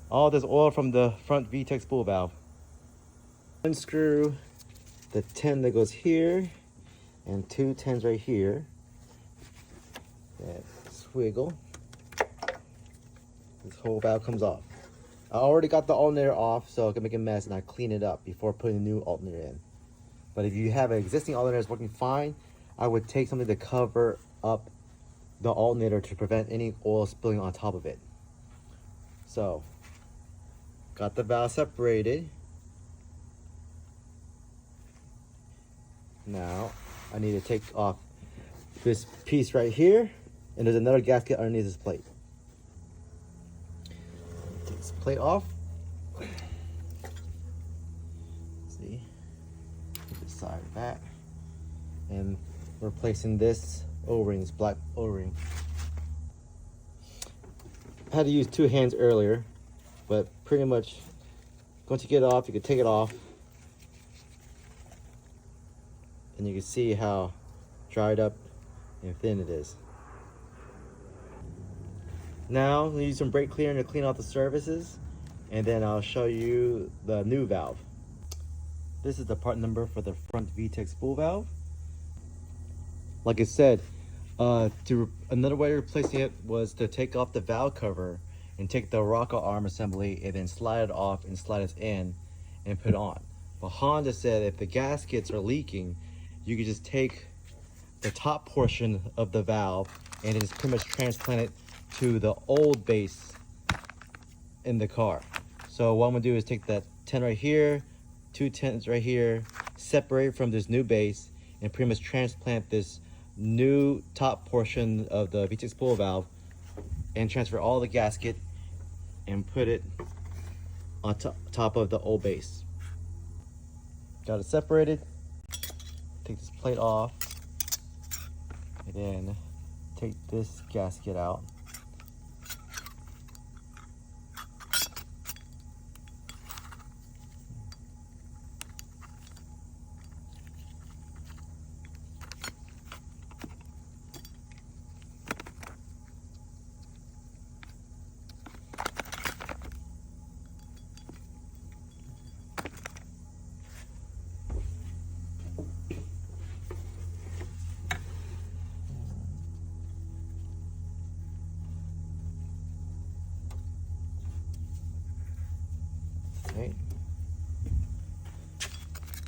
all this oil from the front VTEC spool valve. Unscrew the 10 that goes here and 2 10s right here. That swiggle. This whole valve comes off. I already got the alternator off, so I can make a mess and I clean it up before putting a new alternator in. But if you have an existing alternator that's working fine, I would take something to cover up the alternator to prevent any oil spilling on top of it. So, got the valve separated. Now, I need to take off this piece right here, and there's another gasket underneath this plate. Take this plate off. See, put this side back, and we're replacing this O-ring, this black O-ring. I had to use 2 hands earlier, but pretty much once you get it off, you can take it off, and you can see how dried up and thin it is. Now I'm gonna use some brake cleaner to clean out the surfaces, and then I'll show you the new valve. This is the part number for the front VTEC spool valve. Like I said, another way of replacing it was to take off the valve cover and take the rocker arm assembly and then slide it off and slide it in and put it on. But Honda said if the gaskets are leaking, you could just take the top portion of the valve and just pretty much transplant it to the old base in the car. So what I'm gonna do is take that 10 right here, 2 10s right here, separate from this new base, and pretty much transplant this new top portion of the VTEC spool valve and transfer all the gasket and put it on top of the old base. Got it separated. Take this plate off and then take this gasket out. Okay.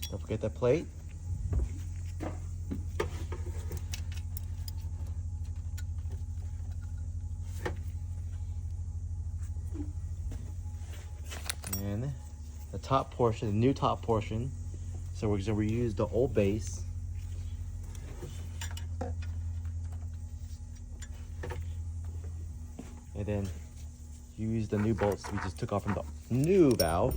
Don't forget that plate. And the top portion, the new top portion. So we're going to reuse the old base. And then use the new bolts we just took off from the new valve.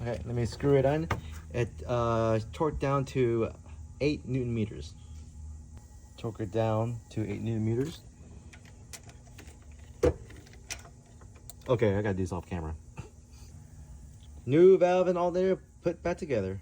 Okay, let me screw it on. It torqued down to 8 Newton meters. Torque it down to 8 Newton meters. Okay, I gotta do this off camera. New valve and alternator put back together.